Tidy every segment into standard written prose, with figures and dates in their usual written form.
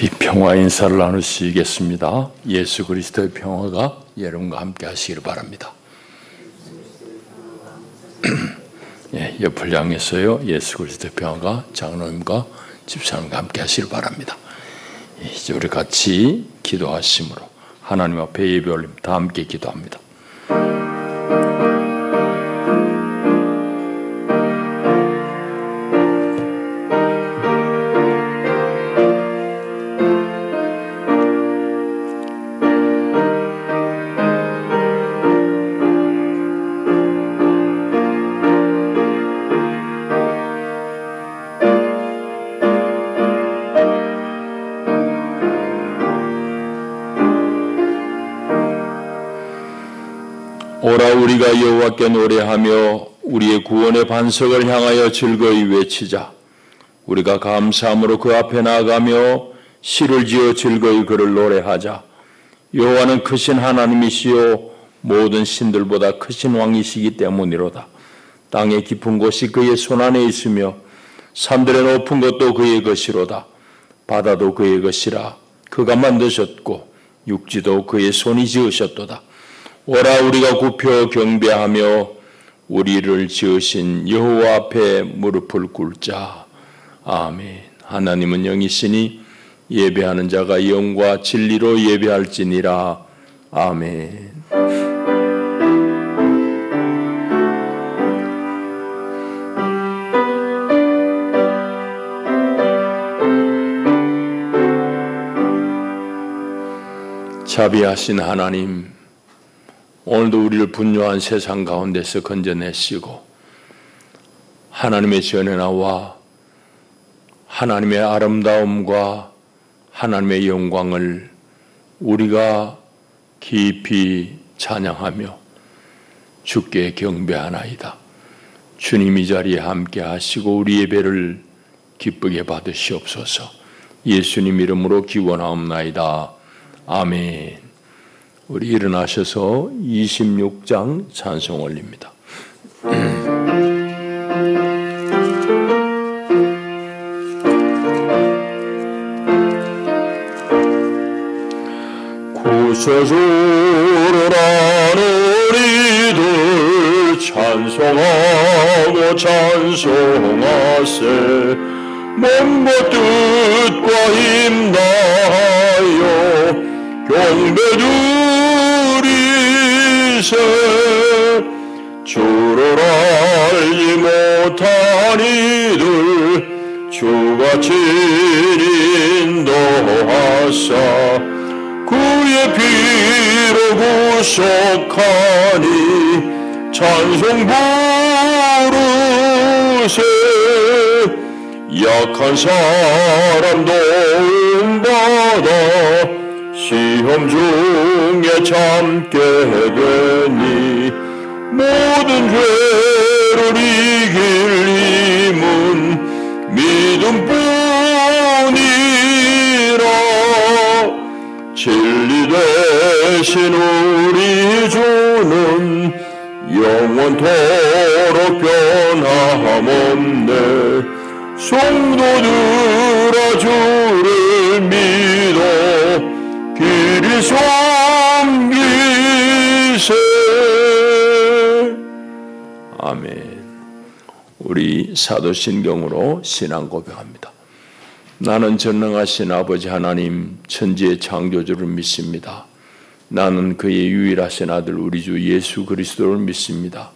우리 평화 인사를 나누시겠습니다. 예수 그리스도의 평화가 여러분과 함께 하시기를 바랍니다. 옆을 향해서요. 예수 그리스도의 평화가 장로님과 집사님과 함께 하시기를 바랍니다. 이제 우리 같이 기도하심으로 하나님 앞에 예배 올림 다 함께 기도합니다. 오라 우리가 여호와께 노래하며 우리의 구원의 반석을 향하여 즐거이 외치자. 우리가 감사함으로 그 앞에 나아가며 시를 지어 즐거이 그를 노래하자. 여호와는 크신 하나님이시요 모든 신들보다 크신 왕이시기 때문이로다. 땅의 깊은 곳이 그의 손안에 있으며 산들의 높은 것도 그의 것이로다. 바다도 그의 것이라. 그가 만드셨고 육지도 그의 손이 지으셨도다. 오라 우리가 굽혀 경배하며 우리를 지으신 여호와 앞에 무릎을 꿇자. 아멘. 하나님은 영이시니 예배하는 자가 영과 진리로 예배할지니라. 아멘. 자비하신 하나님, 오늘도 우리를 분노한 세상 가운데서 건져내시고 하나님의 전에 나와 하나님의 아름다움과 하나님의 영광을 우리가 깊이 찬양하며 주께 경배하나이다. 주님 이 자리에 함께 하시고 우리 예배를 기쁘게 받으시옵소서. 예수님 이름으로 기원하옵나이다. 아멘. 우리 일어나셔서 26장 찬송 올립니다. 구세주를 우리들 찬송하고 찬송하세. 몸과 뜻과 힘다하여 경배드리세. 주를 알지 못한 이들 주가 친히 인도하사 그의 피로 구속하니 찬송 부르세. 약한 사람 도움받아 시험 중에 참게 되니 모든 죄를 이길 힘은 믿음뿐이라. 진리 되신 우리 주는 영원토록 변함없네. 성도들아 주를 믿어 길이 섬기세. 아멘. 우리 사도신경으로 신앙 고백합니다. 나는 전능하신 아버지 하나님 천지의 창조주를 믿습니다. 나는 그의 유일하신 아들 우리 주 예수 그리스도를 믿습니다.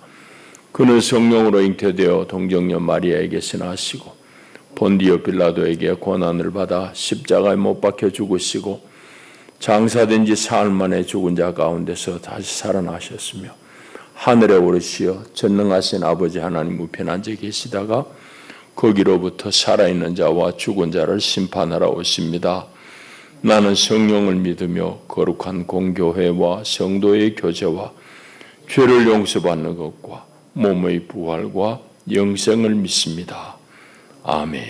그는 성령으로 잉태되어 동정녀 마리아에게 생하시고 본디오 빌라도에게 고난을 받아 십자가에 못 박혀 죽으시고 장사된 지 사흘 만에 죽은 자 가운데서 다시 살아나셨으며 하늘에 오르시어 전능하신 아버지 하나님 우편에 앉아 계시다가 거기로부터 살아있는 자와 죽은 자를 심판하러 오십니다. 나는 성령을 믿으며 거룩한 공교회와 성도의 교제와 죄를 용서받는 것과 몸의 부활과 영생을 믿습니다. 아멘.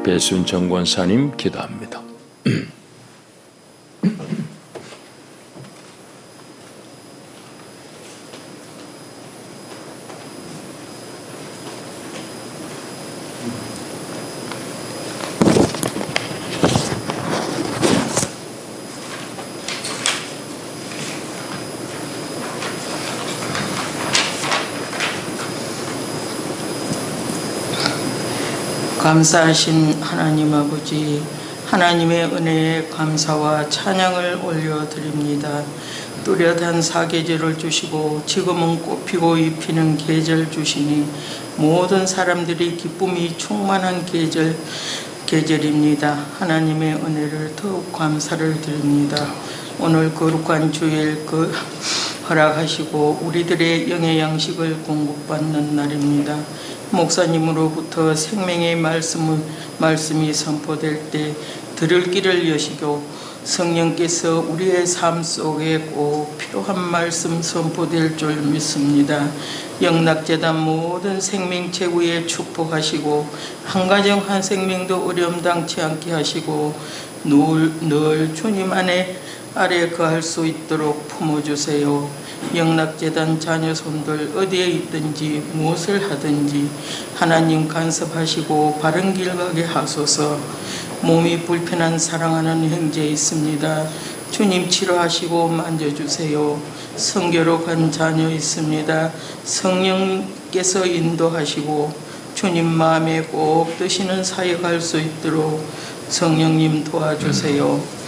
배순정 권사님 기도합니다. 감사하신 하나님 아버지, 하나님의 은혜에 감사와 찬양을 올려드립니다. 뚜렷한 사계절을 주시고 지금은 꽃피고 잎히는 계절 주시니 모든 사람들이 기쁨이 충만한 계절입니다. 하나님의 은혜를 더욱 감사를 드립니다. 오늘 거룩한 주일 허락하시고 우리들의 영의 양식을 공급받는 날입니다. 목사님으로부터 생명의 말씀이 선포될 때 들을 길을 여시고 성령께서 우리의 삶 속에 꼭 필요한 말씀 선포될 줄 믿습니다. 영락재단 모든 생명체 위에 축복하시고 한 가정 한 생명도 어려움당치 않게 하시고 늘 주님 아래 거할 수 있도록 품어주세요. 영락재단 자녀손들 어디에 있든지 무엇을 하든지 하나님 간섭하시고 바른 길 가게 하소서. 몸이 불편한 사랑하는 형제 있습니다. 주님 치료하시고 만져주세요. 선교로 간 자녀 있습니다. 성령께서 인도하시고 주님 마음에 꼭 드시는 사역할 수 있도록 성령님 도와주세요.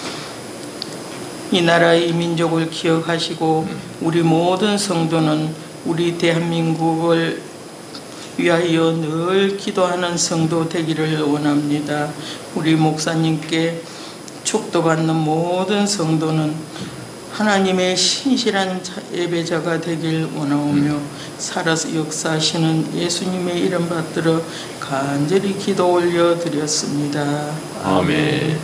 이 나라의 민족을 기억하시고 우리 모든 성도는 우리 대한민국을 위하여 늘 기도하는 성도 되기를 원합니다. 우리 목사님께 축도받는 모든 성도는 하나님의 신실한 예배자가 되길 원하오며 살아서 역사하시는 예수님의 이름 받들어 간절히 기도 올려드렸습니다. 아멘.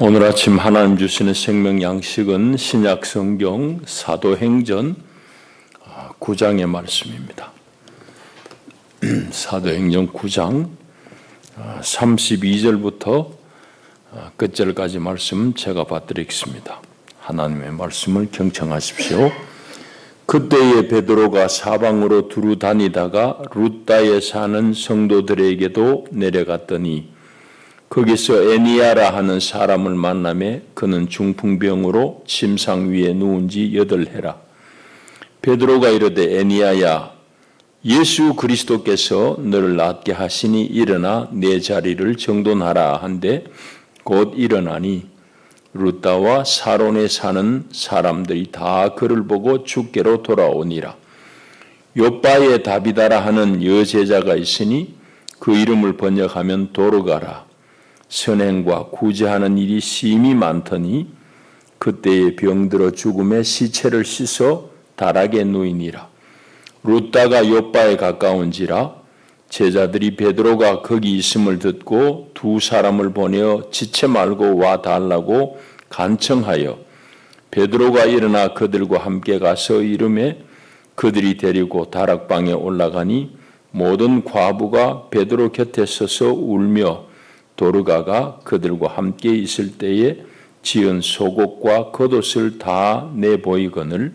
오늘 아침 하나님 주시는 생명 양식은 신약 성경 사도행전 9장의 말씀입니다. 사도행전 9장 32절부터 끝절까지 말씀 제가 받드리겠습니다. 하나님의 말씀을 경청하십시오. 그때에 베드로가 사방으로 두루 다니다가 룻다에 사는 성도들에게도 내려갔더니 거기서 에니야라 하는 사람을 만나매 그는 중풍병으로 침상 위에 누운 지 8해라. 베드로가 이르되 에니야야 예수 그리스도께서 너를 낫게 하시니 일어나 내 자리를 정돈하라 한데 곧 일어나니 룻다와 사론에 사는 사람들이 다 그를 보고 주께로 돌아오니라. 요바에 다비다라 하는 여제자가 있으니 그 이름을 번역하면 도르가라. 선행과 구제하는 일이 심히 많더니 그때에 병들어 죽음에 시체를 씻어 다락에 누이니라. 룻다가 요바에 가까운지라 제자들이 베드로가 거기 있음을 듣고 2 사람을 보내어 지체 말고 와 달라고 간청하여 베드로가 일어나 그들과 함께 가서 이르매 그들이 데리고 다락방에 올라가니 모든 과부가 베드로 곁에 서서 울며 도르가가 그들과 함께 있을 때에 지은 속옷과 겉옷을 다 내보이거늘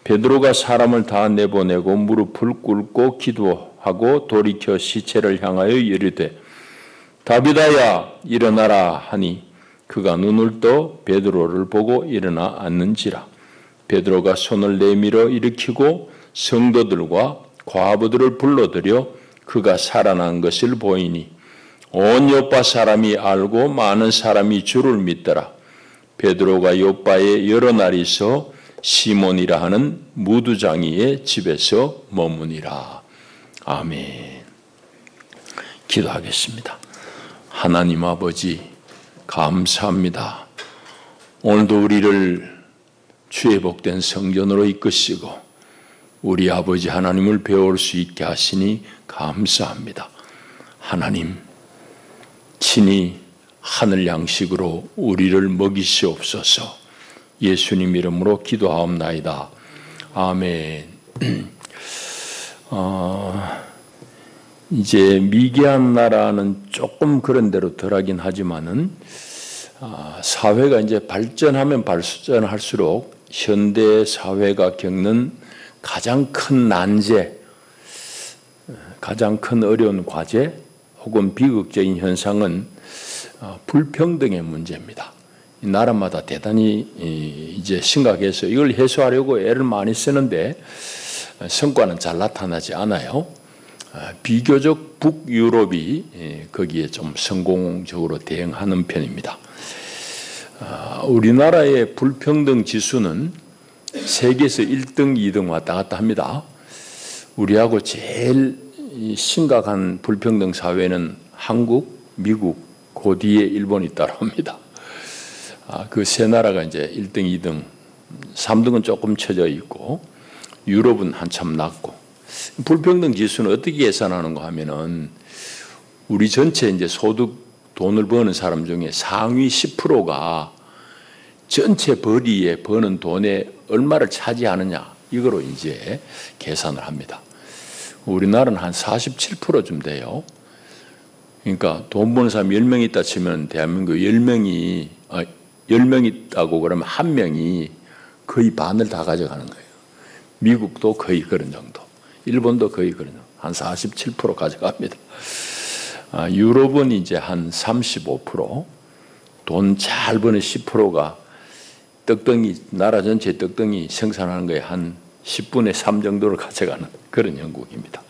베드로가 사람을 다 내보내고 무릎을 꿇고 기도하고 돌이켜 시체를 향하여 이르되 다비다야 일어나라 하니 그가 눈을 떠 베드로를 보고 일어나 앉는지라. 베드로가 손을 내밀어 일으키고 성도들과 과부들을 불러들여 그가 살아난 것을 보이니 온 요빠 사람이 알고 많은 사람이 주를 믿더라. 베드로가 요빠에 여러 날 있어 시몬이라 하는 무두장이의 집에서 머무니라. 아멘. 기도하겠습니다. 하나님 아버지 감사합니다. 오늘도 우리를 주의 복된 성전으로 이끄시고 우리 아버지 하나님을 배울 수 있게 하시니 감사합니다. 하나님 친히 하늘 양식으로 우리를 먹이시옵소서. 예수님 이름으로 기도하옵나이다. 아멘. 이제 미개한 나라는 조금 그런 대로 덜하긴 하지만은 사회가 이제 발전하면 발전할수록 현대 사회가 겪는 가장 큰 난제, 가장 큰 어려운 과제 혹은 비극적인 현상은 불평등의 문제입니다. 나라마다 대단히 이제 심각해서 이걸 해소하려고 애를 많이 쓰는데 성과는 잘 나타나지 않아요. 비교적 북유럽이 거기에 좀 성공적으로 대응하는 편입니다. 우리나라의 불평등 지수는 세계에서 1등, 2등 왔다 갔다 합니다. 우리하고 제일 심각한 불평등 사회는 한국, 미국, 그 뒤에 일본이 따라옵니다. 그 세 나라가 이제 1등, 2등, 3등은 조금 쳐져 있고 유럽은 한참 낮고. 불평등 지수는 어떻게 계산하는가 하면은 우리 전체 이제 소득 돈을 버는 사람 중에 상위 10%가 전체 벌이에 버는 돈의 얼마를 차지하느냐 이거로 이제 계산을 합니다. 우리나라는 한 47%쯤 돼요. 그러니까 돈 버는 사람 10명 있다 치면 대한민국 10명 있다고 그러면 한 명이 거의 반을 다 가져가는 거예요. 미국도 거의 그런 정도. 일본도 거의 그런 정도. 한 47% 가져갑니다. 유럽은 이제 한 35%, 돈 잘 버는 10%가 떡덩이, 나라 전체 떡덩이 생산하는 거에 한 10분의 3 정도를 가져가는 그런 영국입니다.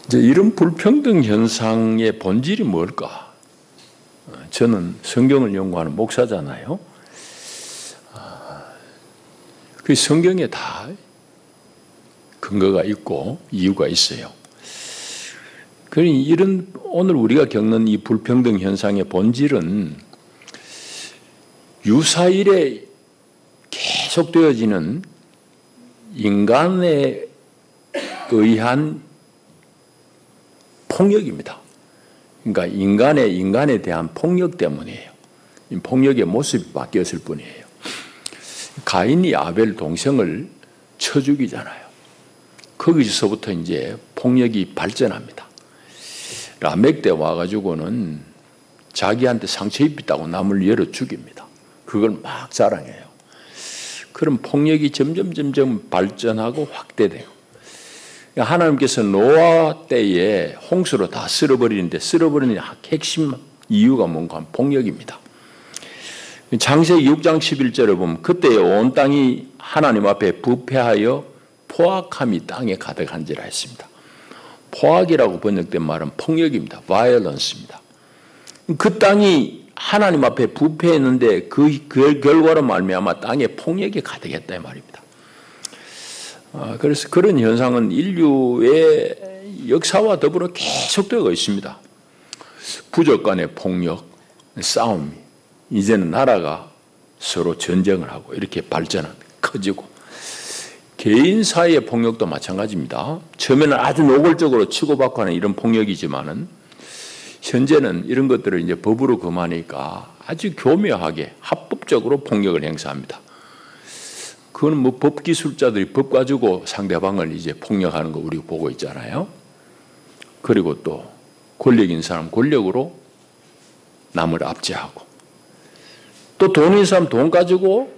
이제 이런 불평등 현상의 본질이 뭘까? 저는 성경을 연구하는 목사잖아요. 그 성경에 다 근거가 있고 이유가 있어요. 그러니 이런 오늘 우리가 겪는 이 불평등 현상의 본질은 유사일에 계속되어지는 인간에 의한 폭력입니다. 그러니까 인간에 대한 폭력 때문이에요. 폭력의 모습이 바뀌었을 뿐이에요. 가인이 아벨 동생을 쳐 죽이잖아요. 거기서부터 이제 폭력이 발전합니다. 라멕 때 와가지고는 자기한테 상처 입혔다고 남을 열어 죽입니다. 그걸 막 자랑해요. 그럼 폭력이 점점 발전하고 확대돼요. 하나님께서 노아 때에 홍수로 다 쓸어버리는데 쓸어버리는 핵심 이유가 뭔가 하면 폭력입니다. 창세기 6장 11절에 보면 그때 온 땅이 하나님 앞에 부패하여 포악함이 땅에 가득한지라 했습니다. 포악이라고 번역된 말은 폭력입니다. violence입니다. 그 땅이 하나님 앞에 부패했는데 그 결과로 말미암아 땅에 폭력이 가득했다 이 말입니다. 그래서 그런 현상은 인류의 역사와 더불어 계속되고 있습니다. 부족 간의 폭력, 싸움이 이제는 나라가 서로 전쟁을 하고 이렇게 커지고 개인 사이의 폭력도 마찬가지입니다. 처음에는 아주 노골적으로 치고받고 하는 이런 폭력이지만은 현재는 이런 것들을 이제 법으로 금하니까 아주 교묘하게 합법적으로 폭력을 행사합니다. 그건 뭐 법기술자들이 법 가지고 상대방을 이제 폭력하는 거 우리 보고 있잖아요. 그리고 또 권력인 사람 권력으로 남을 압제하고 또 돈인 사람 돈 가지고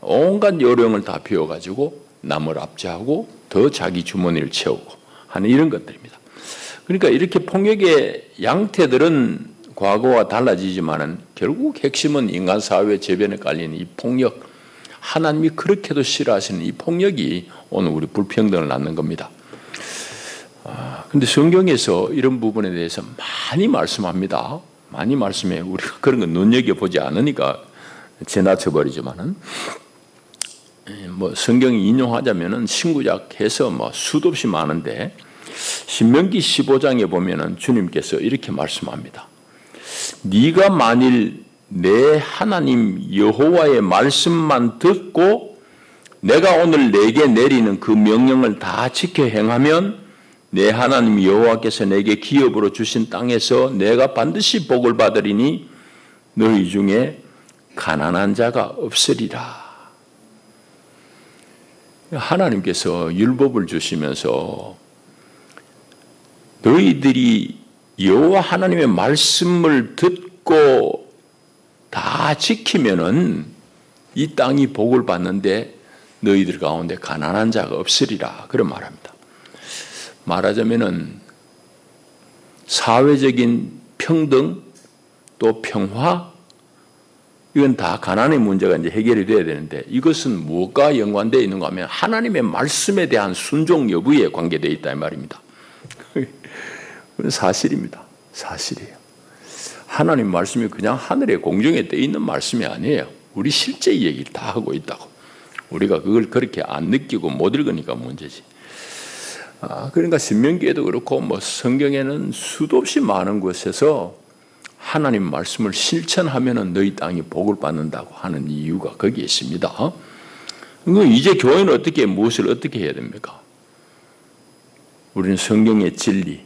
온갖 요령을 다 피워가지고 남을 압제하고 더 자기 주머니를 채우고 하는 이런 것들입니다. 그러니까 이렇게 폭력의 양태들은 과거와 달라지지만은 결국 핵심은 인간 사회 재변에 깔리는 이 폭력, 하나님이 그렇게도 싫어하시는 이 폭력이 오늘 우리 불평등을 낳는 겁니다. 근데 성경에서 이런 부분에 대해서 많이 말씀합니다. 많이 말씀해. 우리가 그런 거 눈여겨보지 않으니까 지나쳐버리지만은 뭐 성경이 인용하자면은 신구약해서 뭐 수도 없이 많은데 신명기 15장에 보면은 주님께서 이렇게 말씀합니다. 네가 만일 내 하나님 여호와의 말씀만 듣고 내가 오늘 내게 내리는 그 명령을 다 지켜 행하면 내 하나님 여호와께서 내게 기업으로 주신 땅에서 내가 반드시 복을 받으리니 너희 중에 가난한 자가 없으리라. 하나님께서 율법을 주시면서 너희들이 여호와 하나님의 말씀을 듣고 다 지키면은 이 땅이 복을 받는데 너희들 가운데 가난한 자가 없으리라 그런 말합니다. 말하자면은 사회적인 평등 또 평화 이건 다 가난의 문제가 이제 해결이 돼야 되는데 이것은 무엇과 연관되어 있는가 하면 하나님의 말씀에 대한 순종 여부에 관계되어 있다 이 말입니다. 그건 사실입니다. 사실이에요. 하나님 말씀이 그냥 하늘에 공중에 떠 있는 말씀이 아니에요. 우리 실제 얘기를 다 하고 있다고. 우리가 그걸 그렇게 안 느끼고 못 읽으니까 문제지. 그러니까 신명기에도 그렇고 뭐 성경에는 수도 없이 많은 곳에서 하나님 말씀을 실천하면은 너희 땅이 복을 받는다고 하는 이유가 거기에 있습니다. 이제 교회는 무엇을 어떻게 해야 됩니까? 우리는 성경의 진리,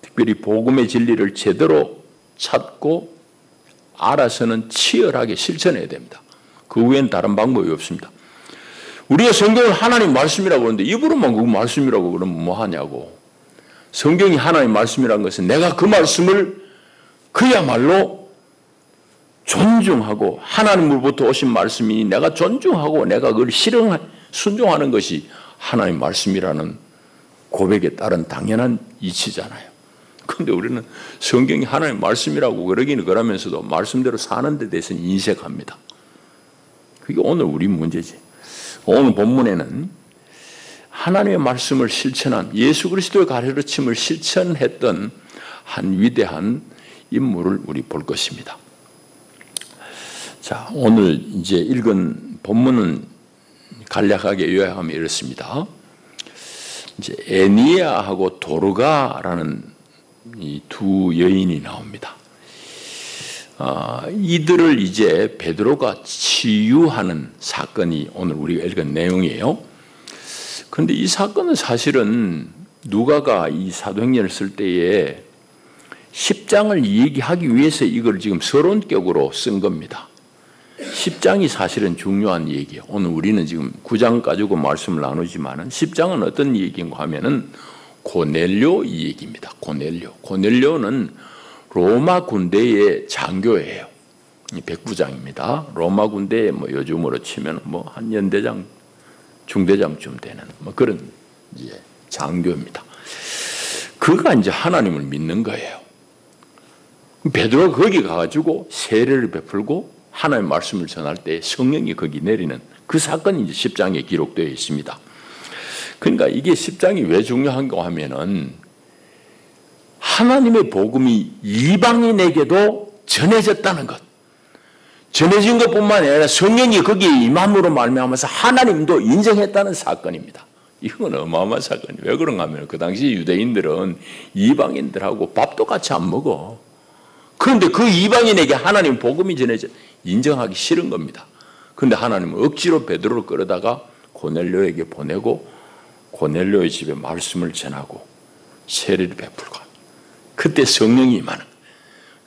특별히 복음의 진리를 제대로 찾고 알아서는 치열하게 실천해야 됩니다. 그 외엔 다른 방법이 없습니다. 우리가 성경을 하나님 말씀이라고 하는데 입으로만 그 말씀이라고 그러면 뭐 하냐고. 성경이 하나님 말씀이라는 것은 내가 그 말씀을 그야말로 존중하고 하나님으로부터 오신 말씀이니 내가 존중하고 내가 그걸 순종하는 것이 하나님 말씀이라는 고백에 따른 당연한 이치잖아요. 그런데 우리는 성경이 하나님 말씀이라고 그러기는 그러면서도 말씀대로 사는 데 대해서는 인색합니다. 그게 오늘 우리 문제지. 오늘 본문에는 하나님의 말씀을 실천한 예수 그리스도의 가르침을 실천했던 한 위대한 인물을 우리 볼 것입니다. 자, 오늘 이제 읽은 본문은 간략하게 요약하면 이렇습니다. 이제 에니야하고 도르가라는 이 두 여인이 나옵니다. 이들을 이제 베드로가 치유하는 사건이 오늘 우리가 읽은 내용이에요. 그런데 이 사건은 사실은 누가가 이 사도행전을 쓸 때에 10장을 얘기하기 위해서 이걸 지금 서론격으로 쓴 겁니다. 10장이 사실은 중요한 얘기예요. 오늘 우리는 지금 9장 가지고 말씀을 나누지만은 10장은 어떤 얘기인가 하면은 고넬료 이 얘기입니다. 고넬료는 로마 군대의 장교예요. 109장입니다. 로마 군대에 뭐 요즘으로 치면 뭐 한 연대장, 중대장쯤 되는 뭐 그런 이제 장교입니다. 그가 이제 하나님을 믿는 거예요. 베드로가 거기 가가지고 세례를 베풀고 하나님의 말씀을 전할 때 성령이 거기 내리는 그 사건이 이제 10장에 기록되어 있습니다. 그러니까 이게 10장이 왜 중요한가 하면은 하나님의 복음이 이방인에게도 전해졌다는 것. 전해진 것뿐만 아니라 성령이 거기에 임함으로 말미암아서 하나님도 인정했다는 사건입니다. 이건 어마어마한 사건이에요. 왜 그런가 하면 그 당시 유대인들은 이방인들하고 밥도 같이 안 먹어. 그런데 그 이방인에게 하나님 복음이 전해져 인정하기 싫은 겁니다. 그런데 하나님은 억지로 베드로를 끌어다가 고넬료에게 보내고 고넬료의 집에 말씀을 전하고 세례를 베풀고 그때 성령이 임하는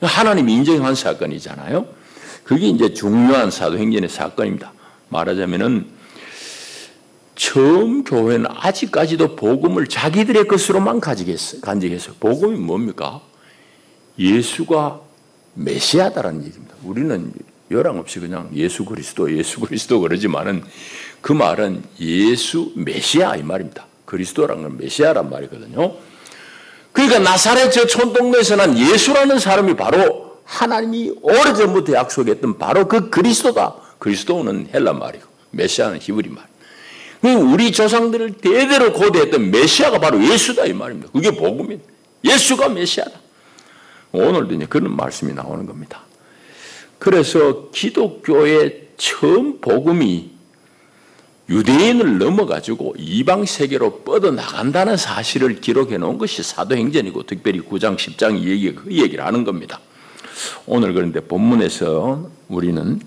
하나님이 인정한 사건이잖아요. 그게 이제 중요한 사도행전의 사건입니다. 말하자면은 처음 교회는 아직까지도 복음을 자기들의 것으로만 간직했어요. 복음이 뭡니까? 예수가 메시아다라는 얘기입니다. 우리는 요랑 없이 그냥 예수 그리스도 그러지만은 그 말은 예수 메시아 이 말입니다. 그리스도라는 건 메시아란 말이거든요. 그러니까 나사렛 저 촌동네에서 난 예수라는 사람이 바로 하나님이 오래전부터 약속했던 바로 그 그리스도다. 그리스도는 헬라 말이고 메시아는 히브리 말. 우리 조상들을 대대로 고대했던 메시아가 바로 예수다 이 말입니다. 그게 복음입니다. 예수가 메시아다. 오늘도 이제 그런 말씀이 나오는 겁니다. 그래서 기독교의 처음 복음이 유대인을 넘어가지고 이방 세계로 뻗어나간다는 사실을 기록해 놓은 것이 사도행전이고 특별히 9장 10장 그 얘기를 하는 겁니다. 오늘 그런데 본문에서 우리는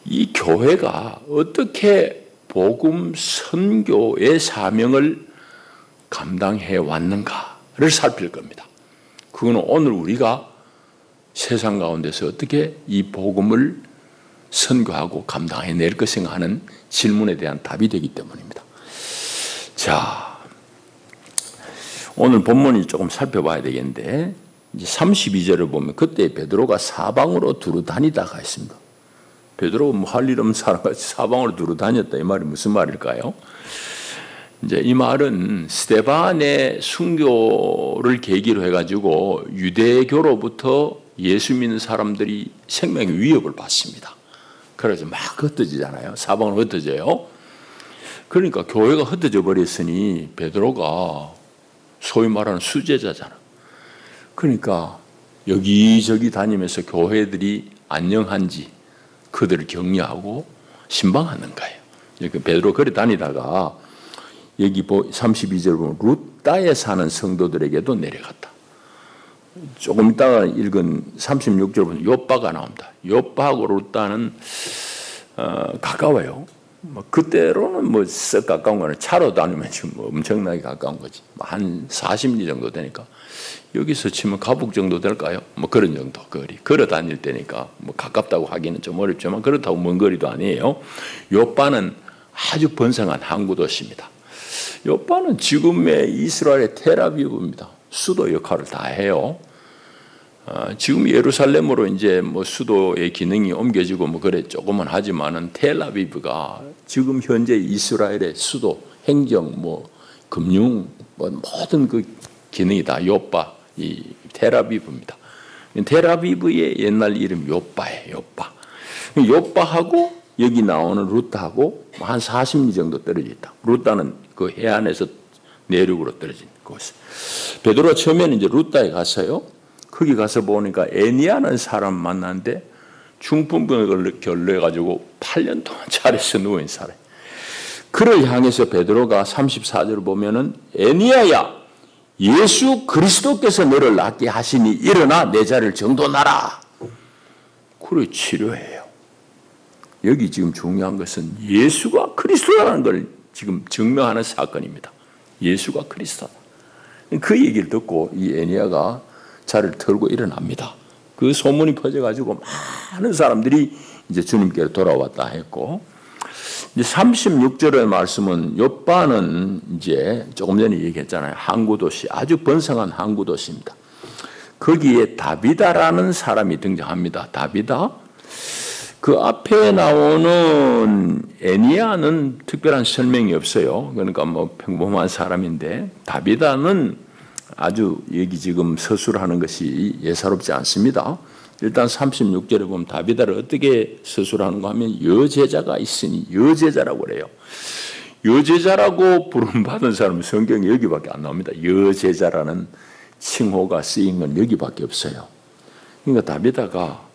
이 교회가 어떻게 복음 선교의 사명을 감당해 왔는가를 살필 겁니다. 그거는 오늘 우리가 세상 가운데서 어떻게 이 복음을 선교하고 감당해낼 것인가 하는 질문에 대한 답이 되기 때문입니다. 자, 오늘 본문을 조금 살펴봐야 되겠는데 이제 32절을 보면 그때 베드로가 사방으로 두루 다니다가 있습니다. 베드로가 뭐 할 일 없는 사람같이 사방으로 두루 다녔다, 이 말이 무슨 말일까요? 이제 이 말은 스데반의 순교를 계기로 해가지고 유대교로부터 예수 믿는 사람들이 생명의 위협을 받습니다. 그래서 막 흩어지잖아요. 사방으로 흩어져요. 그러니까 교회가 흩어져 버렸으니 베드로가 소위 말하는 수제자잖아. 그러니까 여기저기 다니면서 교회들이 안녕한지 그들을 격려하고 신방하는 거예요. 이렇게 베드로 그래 다니다가 여기 32절 보면 루다에 사는 성도들에게도 내려갔다. 조금 있다가 읽은 36절 보면 요빠가 나옵니다. 요빠하고 루다는 가까워요. 그때로는 뭐 썩 가까운 거는 차로 다니면 지금 뭐 엄청나게 가까운 거지. 한 40리 정도 되니까 여기서 치면 가북 정도 될까요? 뭐 그런 정도 거리. 걸어 다닐 때니까 뭐 가깝다고 하기는 좀 어렵지만 그렇다고 먼 거리도 아니에요. 요빠는 아주 번성한 항구 도시입니다. 요빠는 지금의 이스라엘의 텔아비브입니다. 수도 역할을 다 해요. 지금 예루살렘으로 이제 뭐 수도의 기능이 옮겨지고 뭐 그래 조금은 하지만은 텔아비브가 지금 현재 이스라엘의 수도, 행정, 뭐 금융, 뭐 모든 그 기능이 다 요빠, 이 텔아비브입니다. 텔아비브의 옛날 이름 요빠예요. 요빠. 요빠하고 여기 나오는 루타하고 한 40리 정도 떨어져 있다. 루타는 그 해안에서 내륙으로 떨어진 곳. 베드로가 처음에는 이제 루타에 갔어요. 거기 가서 보니까 애니아는 사람 만났는데 중풍병을 결례해가지고 8년 동안 자리에서 누워있는 사람. 그를 향해서 베드로가 34절을 보면은 애니아야, 예수 그리스도께서 너를 낫게 하시니 일어나 내 자리를 정돈하라. 그래 치료해요. 여기 지금 중요한 것은 예수가 그리스도라는 걸 지금 증명하는 사건입니다. 예수가 그리스도다. 그 얘기를 듣고 이 애니아가 자리를 털고 일어납니다. 그 소문이 퍼져가지고 많은 사람들이 이제 주님께로 돌아왔다 했고, 이제 36절의 말씀은 요빠는 이제 조금 전에 얘기했잖아요. 항구도시, 아주 번성한 항구도시입니다. 거기에 다비다라는 사람이 등장합니다. 다비다. 그 앞에 나오는 애니아는 특별한 설명이 없어요. 그러니까 뭐 평범한 사람인데 다비다는 아주 여기 지금 서술하는 것이 예사롭지 않습니다. 일단 36절에 보면 다비다를 어떻게 서술하는가 하면 여제자가 있으니 여제자라고 그래요. 여제자라고 부름받은 사람은 성경에 여기밖에 안 나옵니다. 여제자라는 칭호가 쓰인 건 여기밖에 없어요. 그러니까 다비다가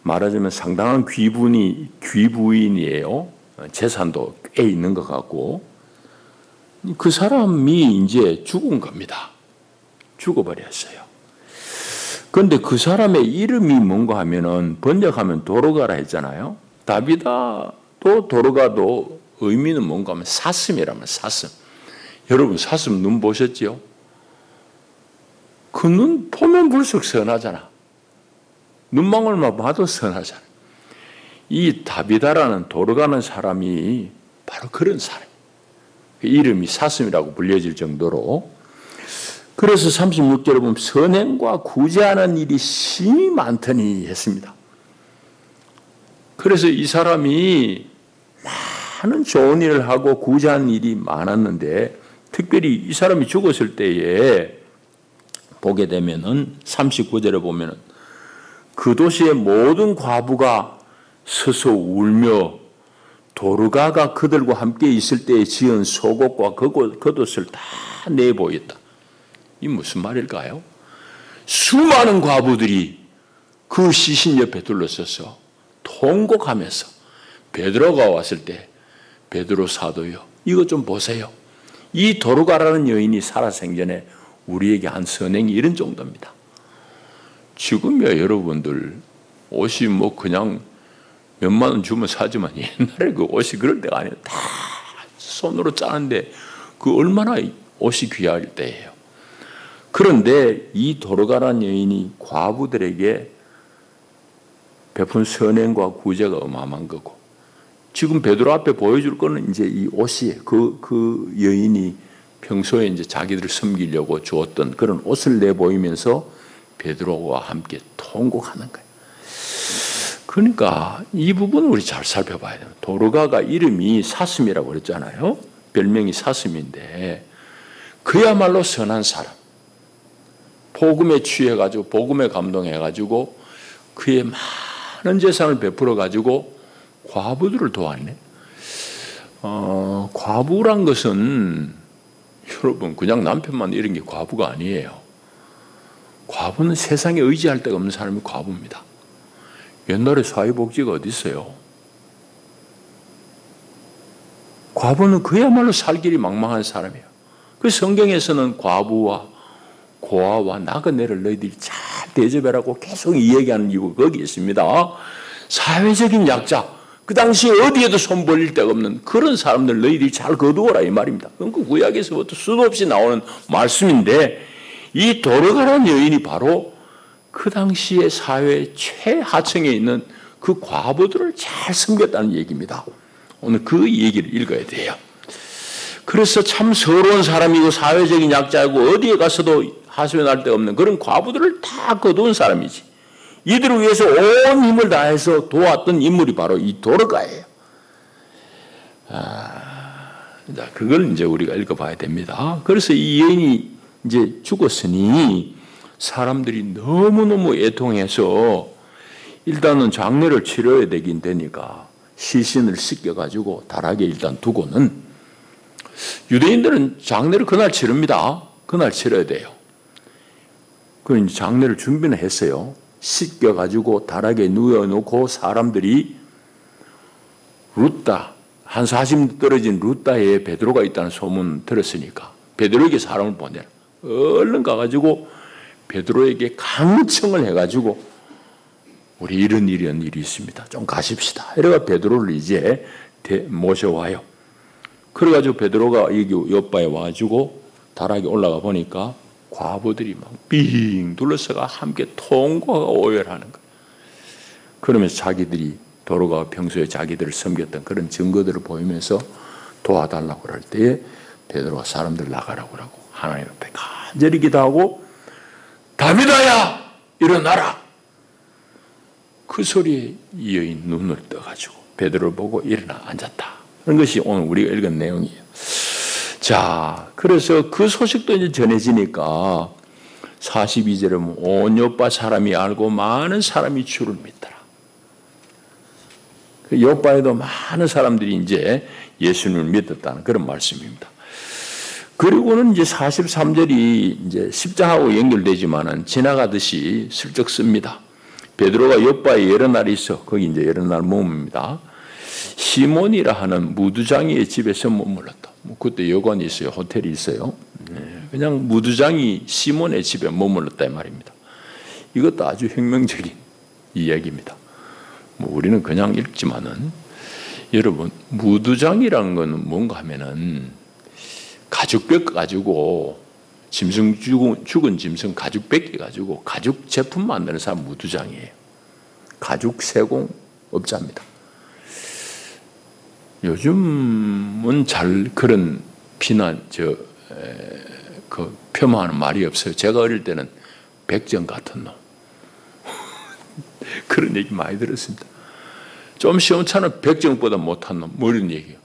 말하자면 상당한 귀부인이에요. 재산도 꽤 있는 것 같고, 그 사람이 이제 죽은 겁니다. 죽어버렸어요. 그런데 그 사람의 이름이 뭔가 하면은 번역하면 도르가라 했잖아요. 다비다도 도르가도 의미는 뭔가 하면 사슴이라면 사슴. 여러분 사슴 눈 보셨지요? 그 눈 보면 불쑥 선하잖아. 눈망울만 봐도 선하잖아. 이 다비다라는 도르가는 사람이 바로 그런 사람. 이름이 사슴이라고 불려질 정도로. 그래서 36절에 보면 선행과 구제하는 일이 심히 많더니 했습니다. 그래서 이 사람이 많은 좋은 일을 하고 구제하는 일이 많았는데, 특별히 이 사람이 죽었을 때에 보게 되면은 39절에 보면은 그 도시의 모든 과부가 서서 울며 도르가가 그들과 함께 있을 때에 지은 속옷과 겉옷을 다 내보였다. 이 무슨 말일까요? 수많은 과부들이 그 시신 옆에 둘러서서 통곡하면서 베드로가 왔을 때 베드로 사도요, 이것 좀 보세요. 이 도르가라는 여인이 살아생전에 우리에게 한 선행이 이런 정도입니다. 지금이야 여러분들 옷이 뭐 그냥 몇만 원 주면 사지만 옛날에 그 옷이 그럴 때가 아니에요. 다 손으로 짜는데 그 얼마나 옷이 귀할 때예요. 그런데 이 도르가라는 여인이 과부들에게 베푼 선행과 구제가 어마어마한 거고, 지금 베드로 앞에 보여줄 거는 이제 이 옷이에요. 그 여인이 평소에 이제 자기들을 섬기려고 주었던 그런 옷을 내보이면서 베드로와 함께 통곡하는 거예요. 그러니까 이 부분을 우리 잘 살펴봐야 돼요. 도르가가 이름이 사슴이라고 그랬잖아요. 별명이 사슴인데 그야말로 선한 사람. 복음에 취해가지고 복음에 감동해가지고 그의 많은 재산을 베풀어가지고 과부들을 도왔네. 과부란 것은 여러분 그냥 남편만 이런 게 과부가 아니에요. 과부는 세상에 의지할 데가 없는 사람이 과부입니다. 옛날에 사회복지가 어디 있어요? 과부는 그야말로 살 길이 망망한 사람이에요. 그 성경에서는 과부와 고아와 나그네를 너희들이 잘 대접하라고 계속 이야기하는 이유가 거기 있습니다. 사회적인 약자, 그 당시에 어디에도 손 벌릴 데가 없는 그런 사람들 너희들이 잘 거두어라 이 말입니다. 그러니까 구약에서부터 수도 없이 나오는 말씀인데 이 도르가라는 여인이 바로 그 당시에 사회 최하층에 있는 그 과부들을 잘 섬겼다는 얘기입니다. 오늘 그 얘기를 읽어야 돼요. 그래서 참 서러운 사람이고 사회적인 약자이고 어디에 가서도 하소연할 데가 없는 그런 과부들을 다 거두은 사람이지. 이들을 위해서 온 힘을 다해서 도왔던 인물이 바로 이 도르가예요. 그걸 이제 우리가 읽어봐야 됩니다. 그래서 이 여인이 이제 죽었으니 사람들이 너무너무 애통해서 일단은 장례를 치러야 되긴 되니까 시신을 씻겨가지고 다락에 일단 두고는 유대인들은 장례를 그날 치릅니다. 그날 치러야 돼요. 그 이제 장례를 준비는 했어요. 씻겨가지고 다락에 누워놓고 사람들이 루다, 한 40m 떨어진 루다에 베드로가 있다는 소문 들었으니까 베드로에게 사람을 보내라. 얼른 가가지고 베드로에게 강청을 해가지고 우리 이런 일이 있습니다. 좀 가십시다. 이래가 베드로를 이제 모셔와요. 그래가지고 베드로가 여기 옆바에 와가지고 다락에 올라가 보니까 과부들이 막 빙 둘러서가 함께 통곡하고 오열하는 거예요. 그러면서 자기들이 도르가가 평소에 자기들을 섬겼던 그런 증거들을 보이면서 도와달라고 그럴 때에 베드로가 사람들 나가라고 하고 하나님 앞에 간절히 기도하고 다비다야 일어나라. 그 소리에 이 여인 눈을 떠가지고 베드로를 보고 일어나 앉았다. 그런 것이 오늘 우리가 읽은 내용이에요. 자, 그래서 그 소식도 이제 전해지니까 42절에 보면 온 요파 사람이 알고 많은 사람이 주를 믿더라. 그 요파에도 많은 사람들이 이제 예수님을 믿었다는 그런 말씀입니다. 그리고는 이제 43절이 이제 십자하고 연결되지만은 지나가듯이 슬쩍 씁니다. 베드로가 요파에 여러 날이 있어. 거기 이제 여러 날 모읍니다. 시몬이라 하는 무두장이의 집에서 머물렀다. 그때 여관이 있어요. 호텔이 있어요. 그냥 무두장이 시몬의 집에 머물렀다 이 말입니다. 이것도 아주 혁명적인 이야기입니다. 우리는 그냥 읽지만은 여러분 무두장이라는 것은 뭔가 하면은 가죽 가지고 짐승 죽은 짐승 가죽 뺏기 가지고 가죽 제품 만드는 사람 무두장이에요. 가죽 세공 업자입니다. 요즘은 잘 그런 비난 그 폄하하는 말이 없어요. 제가 어릴 때는 백정 같은 놈 그런 얘기 많이 들었습니다. 좀 시원찮은 백정보다 못한 놈 뭐 이런 얘기예요.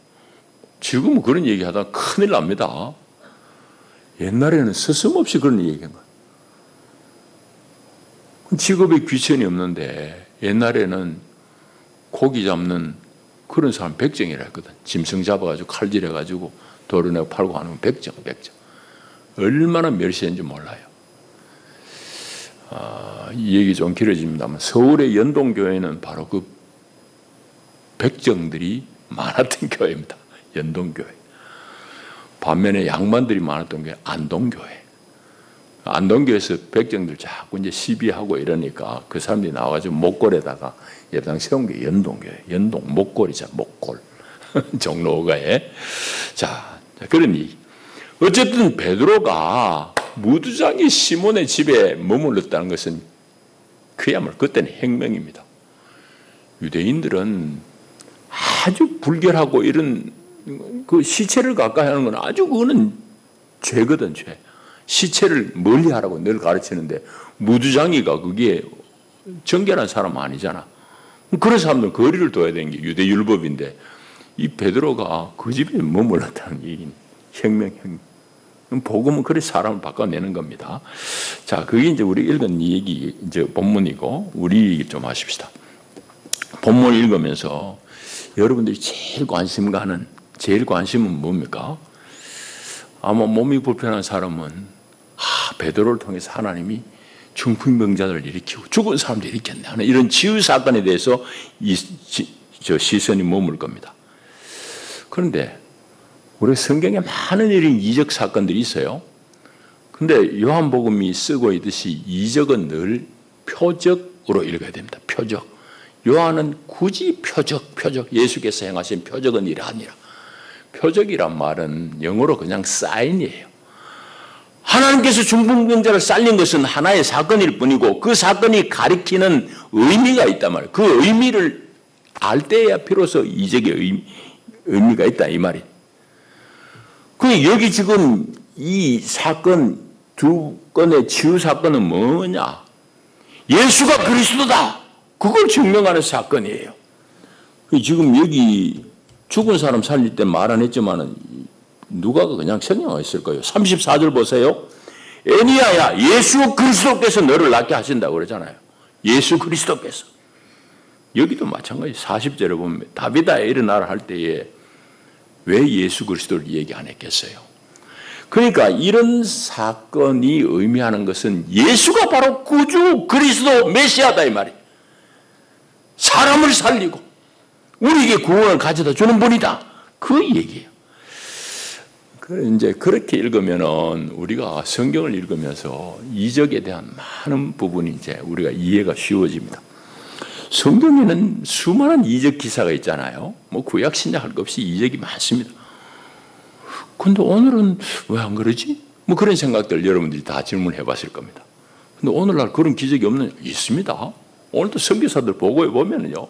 지금은 그런 얘기하다가 큰일 납니다. 옛날에는 서슴없이 그런 얘기한 거예요. 직업에 귀천이 없는데 옛날에는 고기 잡는 그런 사람 백정이라 했거든. 짐승 잡아가지고 칼질해가지고 도려내고 팔고 하는 건 백정. 얼마나 멸시했는지 몰라요. 이 얘기 좀 길어집니다만 서울의 연동교회는 바로 그 백정들이 많았던 교회입니다. 연동교회. 반면에 양반들이 많았던 게 안동교회. 안동교회에서 백정들 자꾸 이제 시비하고 이러니까 그 사람들이 나와가지고 목골에다가 예당 세운 게 연동교회. 연동, 목골이자 목골. 종로가에. 자, 그러니 어쨌든 베드로가 무두장이 시몬의 집에 머물렀다는 것은 그야말로 그때는 혁명입니다. 유대인들은 아주 불결하고 이런 그 시체를 가까이 하는 건 아주 그거는 죄거든, 죄. 시체를 멀리하라고 늘 가르치는데 무두장이가 그게 정결한 사람 아니잖아. 그런 사람들은 거리를 둬야 되는 게 유대율법인데 이 베드로가 그 집에 머물렀다는 얘기는 혁명. 복음은 그래 사람을 바꿔내는 겁니다. 자, 그게 이제 우리 읽은 이 얘기, 이제 본문이고, 우리 얘기 좀 하십시다. 본문 읽으면서 여러분들이 제일 관심은 뭡니까? 아마 몸이 불편한 사람은, 베드로를 통해서 하나님이 중풍병자들을 일으키고 죽은 사람도 일으켰네 하는 이런 치유 사건에 대해서 시선이 머물 겁니다. 그런데 우리 성경에 많은 이런 이적 사건들이 있어요. 근데 요한복음이 쓰고 있듯이 이적은 늘 표적으로 읽어야 됩니다. 표적. 요한은 굳이 표적, 예수께서 행하신 표적은 이러하니라. 표적이란 말은 영어로 그냥 사인이에요. 하나님께서 중풍병자를 살린 것은 하나의 사건일 뿐이고 그 사건이 가리키는 의미가 있단 말이에요. 그 의미를 알 때야 비로소 이적의 의미가 있다 이 말이에요. 여기 지금 이 사건, 두 건의 치유 사건은 뭐냐? 예수가 그리스도다! 그걸 증명하는 사건이에요. 지금 여기 죽은 사람 살릴 때 말 안 했지만은 누가 그냥 성경했을 거예요. 34절 보세요. 애니야야, 예수 그리스도께서 너를 낫게 하신다고 그러잖아요. 예수 그리스도께서. 여기도 마찬가지. 40절에 보면 다비다 일어나라 할 때에 왜 예수 그리스도를 얘기 안 했겠어요? 그러니까 이런 사건이 의미하는 것은 예수가 바로 구주 그리스도 메시아다 이 말이에요. 사람을 살리고 우리에게 구원을 가져다 주는 분이다. 그 얘기예요. 이제 그렇게 읽으면은 우리가 성경을 읽으면서 이적에 대한 많은 부분이 이제 우리가 이해가 쉬워집니다. 성경에는 수많은 이적 기사가 있잖아요. 뭐 구약 신약 할 것 없이 이적이 많습니다. 근데 오늘은 왜 안 그러지? 뭐 그런 생각들 여러분들이 다 질문해 봤을 겁니다. 근데 오늘날 그런 기적이 없는, 있습니다. 오늘도 선교사들 보고해 보면은요.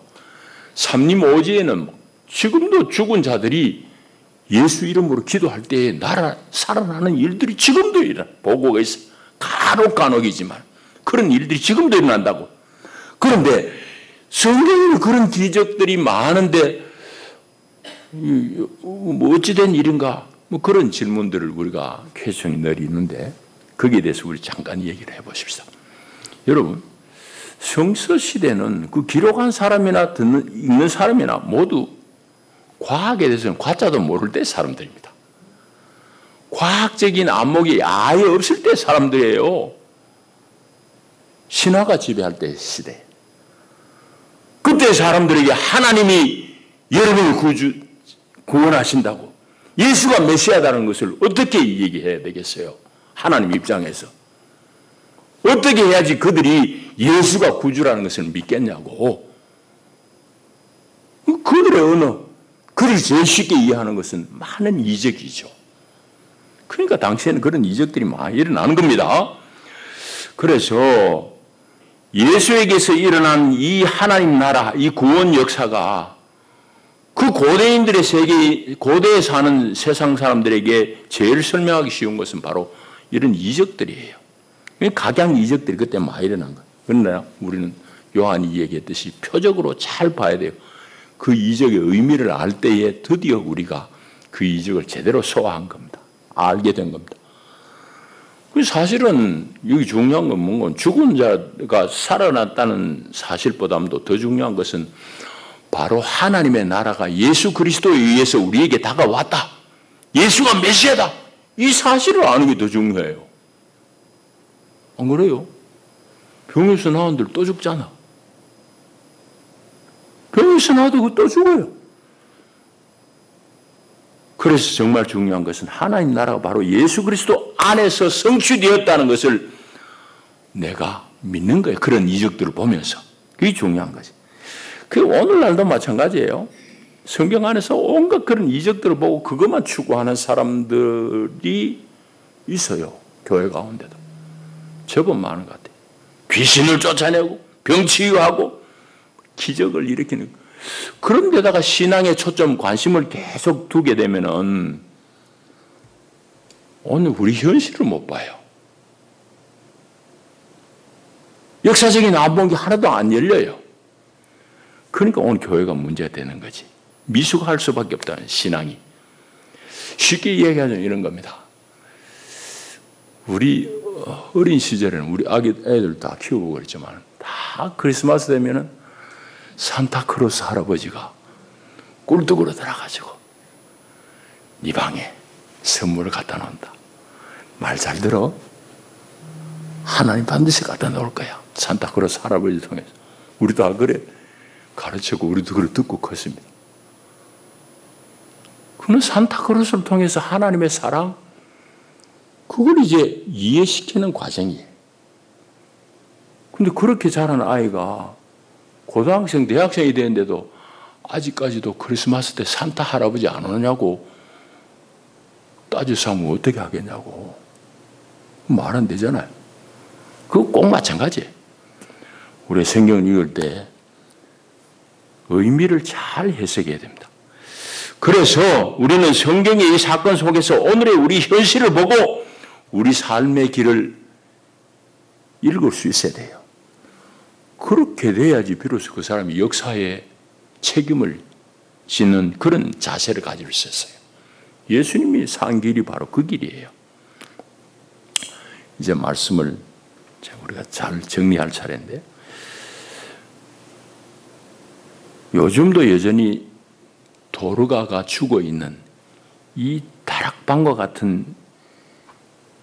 삼림오지에는 지금도 죽은 자들이 예수 이름으로 기도할 때에 살아나는 일들이 지금도 보고가 있어요. 간혹이지만 그런 일들이 지금도 일어난다고. 그런데 성경에는 그런 기적들이 많은데 뭐 어찌된 일인가? 뭐 그런 질문들을 우리가 퀘스천이 늘 있는데 거기에 대해서 우리 잠깐 얘기를 해보십시다. 여러분, 성서 시대는 그 기록한 사람이나 읽는 사람이나 모두 과학에 대해서는 과자도 모를 때 사람들입니다. 과학적인 안목이 아예 없을 때 사람들이에요. 신화가 지배할 때 시대. 그때 사람들에게 하나님이 여러분을 구원하신다고 예수가 메시아다는 것을 어떻게 얘기해야 되겠어요? 하나님 입장에서. 어떻게 해야지 그들이 예수가 구주라는 것을 믿겠냐고. 그들의 언어, 그들이 제일 쉽게 이해하는 것은 많은 이적이죠. 그러니까 당시에는 그런 이적들이 많이 일어나는 겁니다. 그래서 예수에게서 일어난 이 하나님 나라, 이 구원 역사가 그 고대인들의 세계, 고대에 사는 세상 사람들에게 제일 설명하기 쉬운 것은 바로 이런 이적들이에요. 각양 이적들이 그때 많이 일어난 거예요. 그러나 우리는 요한이 얘기했듯이 표적으로 잘 봐야 돼요. 그 이적의 의미를 알 때에 드디어 우리가 그 이적을 제대로 소화한 겁니다. 알게 된 겁니다. 사실은 여기 중요한 건 뭔가 죽은 자가 살아났다는 사실보다도 더 중요한 것은 바로 하나님의 나라가 예수 그리스도에 의해서 우리에게 다가왔다. 예수가 메시아다. 이 사실을 아는 게 더 중요해요. 안 그래요? 병에서 나온 들 또 죽잖아. 병에서 나와도 또 죽어요. 그래서 정말 중요한 것은 하나님 나라가 바로 예수 그리스도 안에서 성취되었다는 것을 내가 믿는 거예요. 그런 이적들을 보면서. 그게 중요한 거지. 오늘날도 마찬가지예요. 성경 안에서 온갖 그런 이적들을 보고 그것만 추구하는 사람들이 있어요. 교회 가운데도. 제법 많은 것 같아요. 귀신을 쫓아내고 병 치유하고 기적을 일으키는. 그런데다가 신앙의 초점, 관심을 계속 두게 되면은 오늘 우리 현실을 못 봐요. 역사적인 안목이 하나도 안 열려요. 그러니까 오늘 교회가 문제가 되는 거지. 미숙할 수밖에 없다는 신앙이. 쉽게 이야기하자면 이런 겁니다. 우리 어린 시절에는 우리 애들 다 키우고 그랬지만 다 크리스마스 되면은 산타크로스 할아버지가 꿀떡으로 들어가지고 네 방에 선물을 갖다 놓는다. 말 잘 들어. 하나님 반드시 갖다 놓을 거야. 산타크로스 할아버지 통해서. 우리도 다 그래. 가르치고 우리도 그걸 듣고 컸습니다. 그는 산타크로스를 통해서 하나님의 사랑, 그걸 이제 이해시키는 과정이에요. 근데 그렇게 자란 아이가 고등학생, 대학생이 되는데도 아직까지도 크리스마스 때 산타 할아버지 안 오느냐고 따져서 하면 어떻게 하겠냐고. 말 안 되잖아요. 그거 꼭 마찬가지예요. 우리 성경을 읽을 때 의미를 잘 해석해야 됩니다. 그래서 우리는 성경의 이 사건 속에서 오늘의 우리 현실을 보고 우리 삶의 길을 읽을 수 있어야 돼요. 그렇게 돼야지 비로소 그 사람이 역사에 책임을 지는 그런 자세를 가지고 있었어요. 예수님이 산 길이 바로 그 길이에요. 이제 말씀을 우리가 잘 정리할 차례인데, 요즘도 여전히 도르가가 죽어 있는 이 다락방과 같은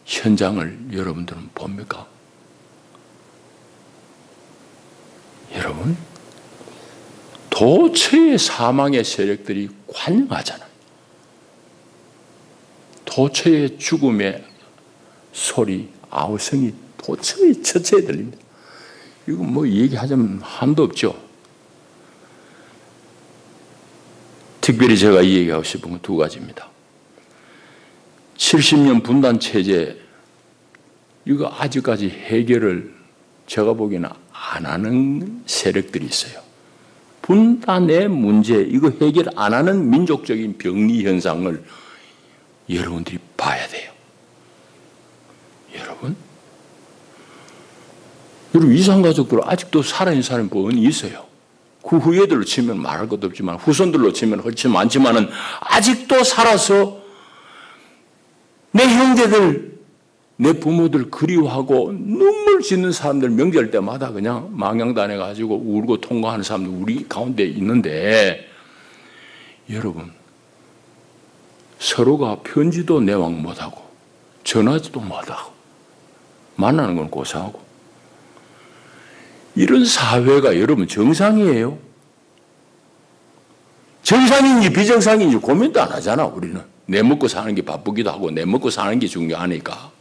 현장을 여러분들은 봅니까? 여러분, 도처의 사망의 세력들이 관영하잖아요. 도처의 죽음의 소리, 아우성이 도처의 처처에 들립니다. 이거 뭐 얘기하자면 한도 없죠. 특별히 제가 이 얘기하고 싶은 건 두 가지입니다. 70년 분단 체제, 이거 아직까지 해결을 제가 보기에는 안 하는 세력들이 있어요. 분단의 문제, 이거 해결 안 하는 민족적인 병리 현상을 여러분들이 봐야 돼요. 여러분 이산가족들 아직도 살아있는 사람이 뻔히 있어요. 그 후예들로 치면 말할 것도 없지만 후손들로 치면 훨씬 많지만은 아직도 살아서 내 형제들, 내 부모들 그리워하고 눈물 짓는 사람들 명절 때마다 그냥 망향단해가지고 울고 통과하는 사람들 우리 가운데 있는데, 여러분 서로가 편지도 내왕 못하고 전화도 못하고 만나는 건 고사하고, 이런 사회가 여러분 정상이에요? 정상인지 비정상인지 고민도 안 하잖아. 우리는 내 먹고 사는 게 바쁘기도 하고 내 먹고 사는 게 중요하니까.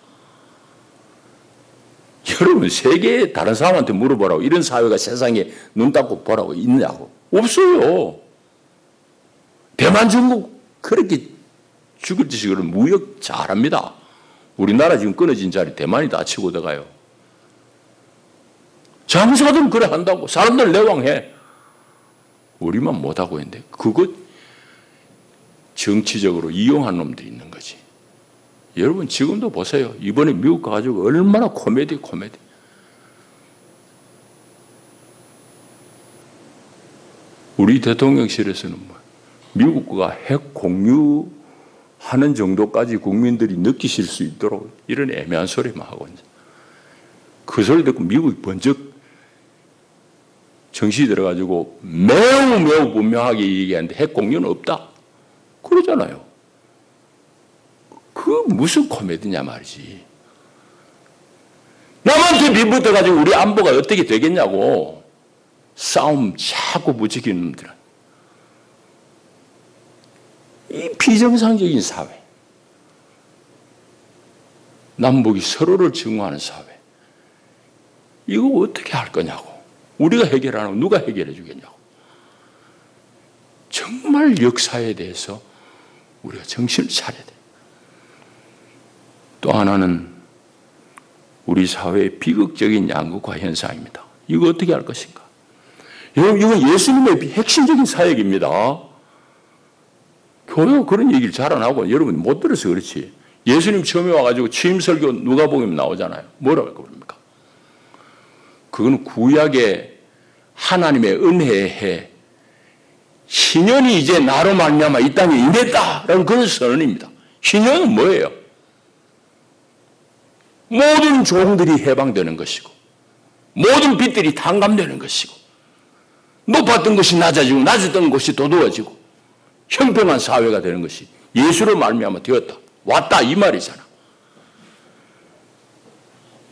여러분 세계의 다른 사람한테 물어보라고, 이런 사회가 세상에 눈 닦고 보라고 있냐고. 없어요. 대만, 중국 그렇게 죽을 듯이 그런 무역 잘합니다. 우리나라 지금 끊어진 자리 대만이 다 치고 들어가요. 장사들은 그래 한다고. 사람들 내왕해. 우리만 못하고 있는데 그것 정치적으로 이용한 놈들이 있는 거지. 여러분 지금도 보세요. 이번에 미국 가가지고 얼마나 코미디. 우리 대통령실에서는 미국과 핵 공유하는 정도까지 국민들이 느끼실 수 있도록 이런 애매한 소리만 하고 있는. 그 소리 듣고 미국이 번쩍 정신이 들어가지고 매우 분명하게 얘기하는데 핵 공유는 없다. 그러잖아요. 그 무슨 코미디냐 말이지. 남한테 빌붙어가지고 우리 안보가 어떻게 되겠냐고. 싸움 자꾸 부추기는 놈들은. 이 비정상적인 사회. 남북이 서로를 증오하는 사회. 이거 어떻게 할 거냐고. 우리가 해결 안 하고 누가 해결해 주겠냐고. 정말 역사에 대해서 우리가 정신을 차려야 돼. 또 하나는 우리 사회의 비극적인 양극화 현상입니다. 이거 어떻게 할 것인가? 여러분, 이건 예수님의 핵심적인 사역입니다. 교회가 그런 얘기를 잘 안 하고 여러분 못 들어서 그렇지. 예수님 처음에 와가지고 취임 설교 누가복음 나오잖아요. 뭐라고 그럽니까? 그건 구약의 하나님의 은혜의 해. 신년이 이제 나로 말미암아 이 땅에 임했다라는 그런 선언입니다. 신년은 뭐예요? 모든 종들이 해방되는 것이고 모든 빛들이 탕감되는 것이고 높았던 것이 낮아지고 낮았던 것이 도도해지고 형평한 사회가 되는 것이 예수로 말미암아 되었다. 왔다 이 말이잖아.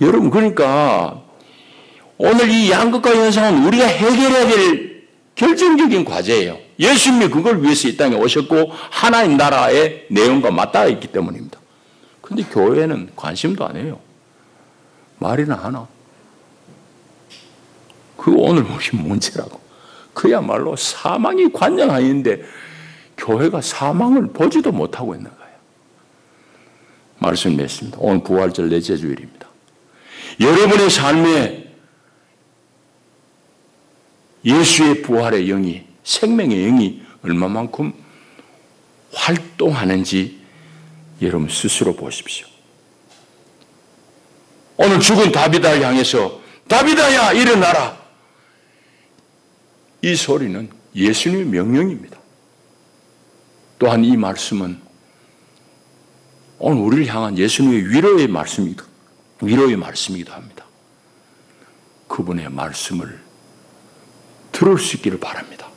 여러분 그러니까 오늘 이 양극화 현상은 우리가 해결해야 될 결정적인 과제예요. 예수님이 그걸 위해서 이 땅에 오셨고 하나님 나라의 내용과 맞닿아 있기 때문입니다. 그런데 교회는 관심도 안 해요. 말이나 하나. 그거 오늘 우리 문제라고. 그야말로 사망이 관영하는데 교회가 사망을 보지도 못하고 있는 거예요. 말씀 맺습니다. 오늘 부활절 넷째 주일입니다. 여러분의 삶에 예수의 부활의 영이, 생명의 영이 얼마만큼 활동하는지 여러분 스스로 보십시오. 오늘 죽은 다윗을 향해서 다윗아 일어나라. 이 소리는 예수님의 명령입니다. 또한 이 말씀은 오늘 우리를 향한 예수님의 위로의 말씀이기도 합니다. 그분의 말씀을 들을 수 있기를 바랍니다.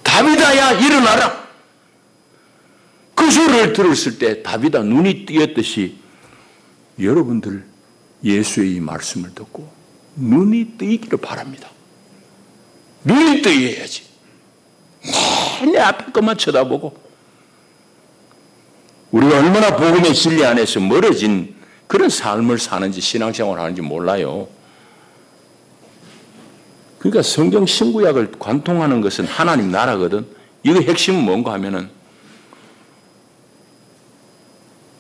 다윗아 일어나라. 그 소리를 들었을 때 다윗아 눈이 띄었듯이 여러분들 예수의 이 말씀을 듣고 눈이 뜨이기를 바랍니다. 눈이 뜨여야지. 내 앞에 것만 쳐다보고 우리가 얼마나 복음의 진리 안에서 멀어진 그런 삶을 사는지 신앙생활을 하는지 몰라요. 그러니까 성경 신구약을 관통하는 것은 하나님 나라거든. 이거 핵심은 뭔가 하면은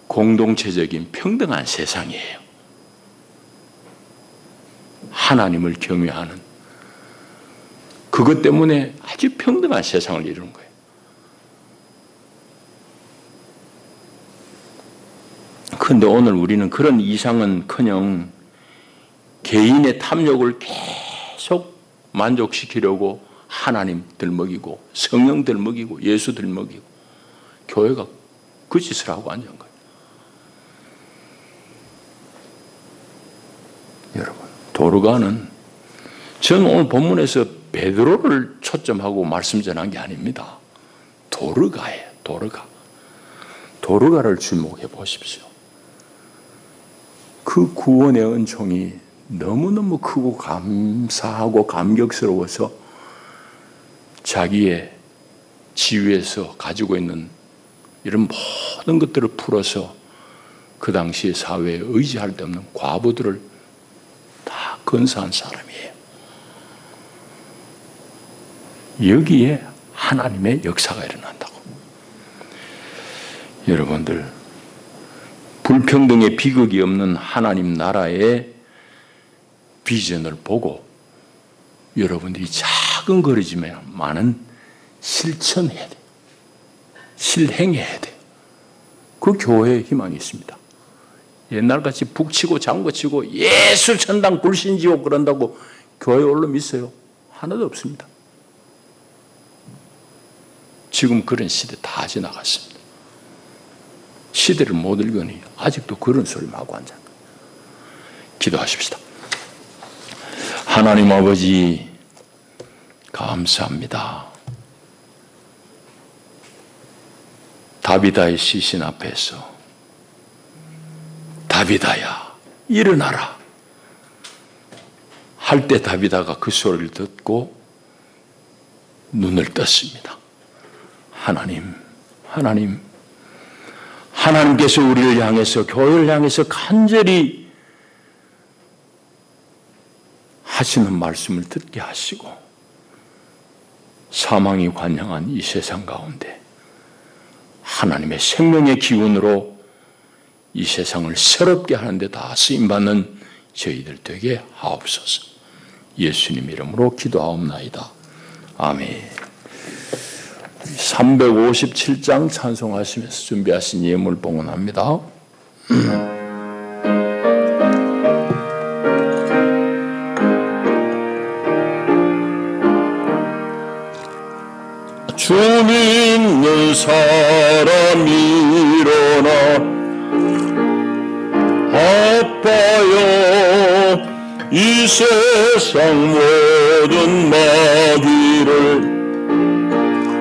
공동체적인 평등한 세상이에요. 하나님을 경외하는 그것 때문에 아주 평등한 세상을 이루는 거예요. 그런데 오늘 우리는 그런 이상은커녕 개인의 탐욕을 계속 만족시키려고 하나님들 먹이고 성령들 먹이고 예수들 먹이고 교회가 그 짓을 하고 앉은 거예요. 여러분 도르가는 저는 오늘 본문에서 베드로를 초점하고 말씀 전한 게 아닙니다. 도르가예요. 도르가를 주목해 보십시오. 그 구원의 은총이 너무너무 크고 감사하고 감격스러워서 자기의 지위에서 가지고 있는 이런 모든 것들을 풀어서 그 당시의 사회에 의지할 데 없는 과부들을 다 건사한 사람이에요. 여기에 하나님의 역사가 일어난다고. 여러분들 불평등의 비극이 없는 하나님 나라의 비전을 보고 여러분들이 작은 거리지만 많은 실천해야 돼요. 실행해야 돼요. 그 교회에 희망이 있습니다. 옛날같이 북치고 장구치고 예수 천당 불신지옥 그런다고 교회 올름 있어요? 하나도 없습니다. 지금 그런 시대 다 지나갔습니다. 시대를 못 읽으니 아직도 그런 소리만 하고 앉아. 기도하십시다. 하나님 아버지 감사합니다. 다비다의 시신 앞에서 다비다야 일어나라 할 때 다비다가 그 소리를 듣고 눈을 떴습니다. 하나님께서 우리를 향해서 교회를 향해서 간절히 하시는 말씀을 듣게 하시고 사망이 관영한 이 세상 가운데 하나님의 생명의 기운으로 이 세상을 새롭게 하는데 다 쓰임받는 저희들 되게 하옵소서. 예수님 이름으로 기도하옵나이다. 아멘. 357장 찬송하시면서 준비하신 예물 봉헌합니다. 주 믿는 사람 일어나 아빠여 이 세상 모든 마귀를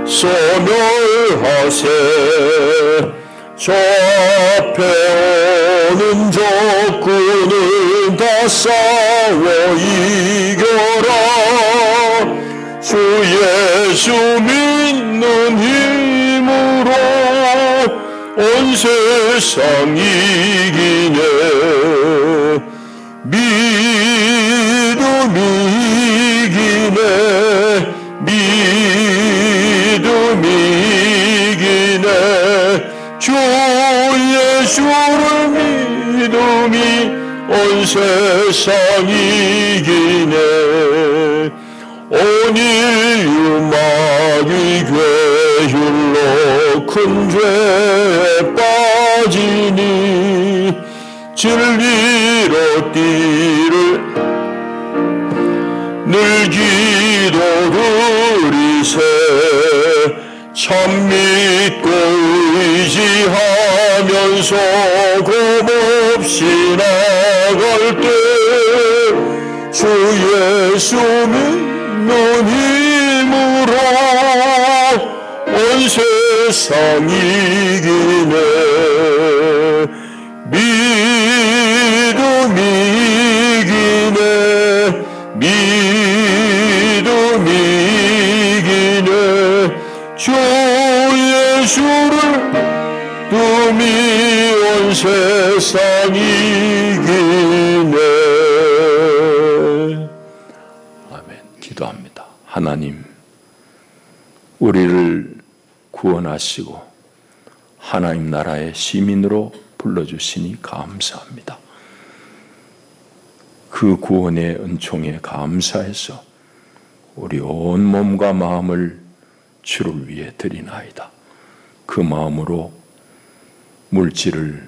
소멸하세 잡혀오는 적군을 다 싸워 이겨라 주 예수 믿는 힘으로 온 세상 이기네 믿음이 이기네 믿음이 이기네 주 예수를 믿음이 온 세상 이기네 온 인류 마귀 괴율로 큰 죄에 빠지니 진리로 띠를 늘 기도드리세 참 믿고 의지하면서 겁없이 나갈 때 주 예수 믿는 힘으로 온 세상 이기네 믿음이 이기네 믿음이 이기네 주 예수를 믿음이 온 세상 이기네. 아멘. 기도합니다. 하나님 우리를 구원하시고 하나님 나라의 시민으로 불러주시니 감사합니다. 그 구원의 은총에 감사해서 우리 온 몸과 마음을 주를 위해 드리나이다. 그 마음으로 물질을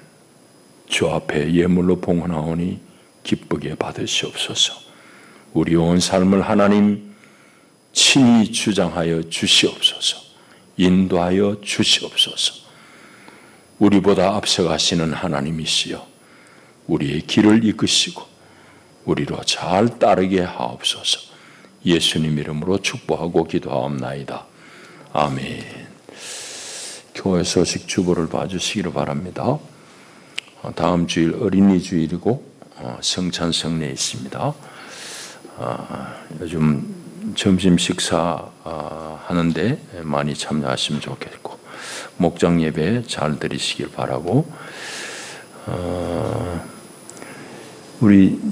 주 앞에 예물로 봉헌하오니 기쁘게 받으시옵소서. 우리 온 삶을 하나님 친히 주장하여 주시옵소서. 인도하여 주시옵소서. 우리보다 앞서가시는 하나님이시여 우리의 길을 이끄시고 우리로 잘 따르게 하옵소서. 예수님 이름으로 축복하고 기도하옵나이다. 아멘. 교회 소식 주보를 봐주시기를 바랍니다. 다음 주일 어린이 주일이고 성찬 성례 있습니다. 요즘 점심 식사 하는데 많이 참여하시면 좋겠고 목장 예배 잘 드리시길 바라고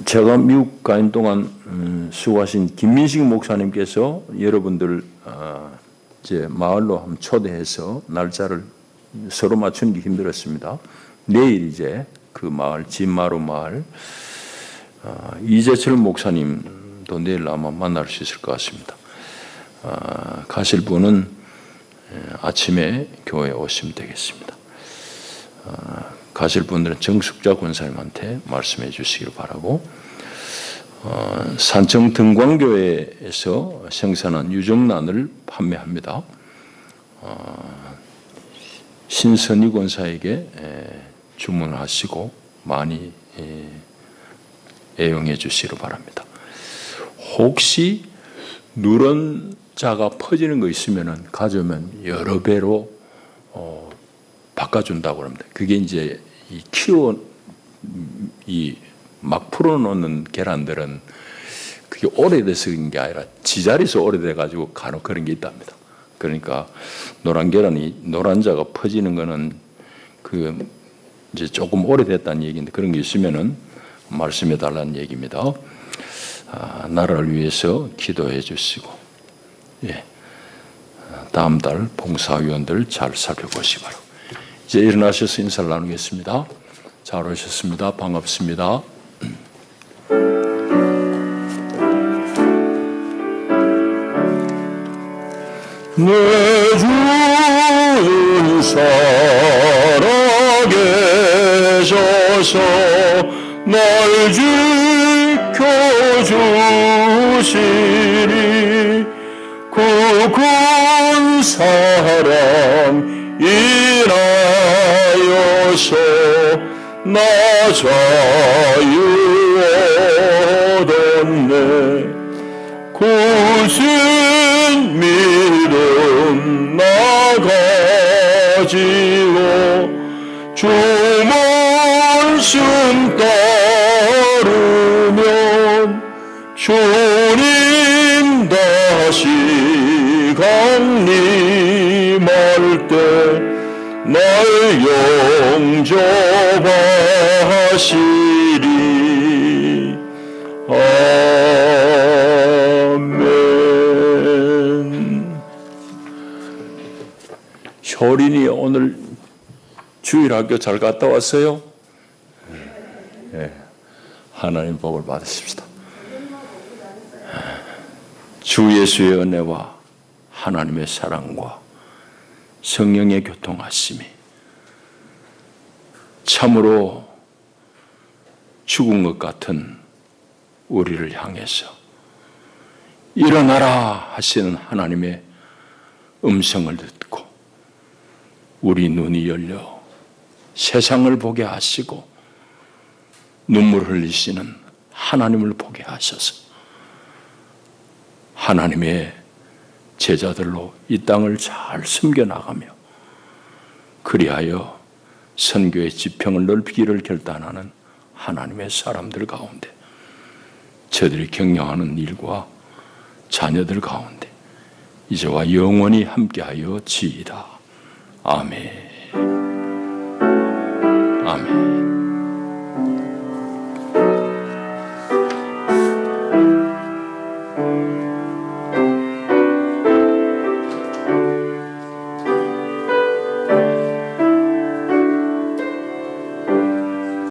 제가 미국 가 있는 동안 수고하신 김민식 목사님께서 여러분들 이제 마을로 한번 초대해서 날짜를 서로 맞추는 게 힘들었습니다. 내일 이제 그 마을 진마루 마을 이재철 목사님도 내일 아마 만날 수 있을 것 같습니다. 가실 분은 아침에 교회에 오시면 되겠습니다. 가실 분들은 정숙자 권사님한테 말씀해 주시기를 바라고 산청 등광교회에서 생산한 유정란을 판매합니다. 신선희 권사에게 주문하시고 많이 애용해 주시기를 바랍니다. 혹시 누런 자가 퍼지는 거 있으면 가져오면 여러 배로 바꿔준다고 합니다. 그게 이제 막 풀어놓는 계란들은 그게 오래돼서 그런 게 아니라 지자리에서 오래돼가지고 간혹 그런 게 있답니다. 그러니까 노란 계란이 노란 자가 퍼지는 거는 그 이제 조금 오래됐다는 얘기인데 그런 게 있으면은 말씀해 달라는 얘기입니다. 나라를 위해서 기도해 주시고, 예, 다음 달 봉사위원들 잘 살펴보시기 바라고. 이제 일어나셔서 인사를 나누겠습니다. 잘 오셨습니다. 반갑습니다. 내 주 살아계셔서 날 지켜주시니 그 군 사랑 인하여서 나 자유 얻었네. 굳은 믿음 나 가지고 주 말씀 따르면 주님 다시 강림할 때 날 영접하시리. 아멘. 효린이 오늘 주일학교 잘 갔다 왔어요? 네. 하나님 복을 받으십시다. 주 예수의 은혜와 하나님의 사랑과 성령의 교통하심이 참으로 죽은 것 같은 우리를 향해서 일어나라 하시는 하나님의 음성을 듣고 우리 눈이 열려 세상을 보게 하시고 눈물 흘리시는 하나님을 보게 하셔서 하나님의 제자들로 이 땅을 잘 숨겨나가며 그리하여 선교의 지평을 넓히기를 결단하는 하나님의 사람들 가운데 저들이 경영하는 일과 자녀들 가운데 이제와 영원히 함께하여 지이다. 아멘.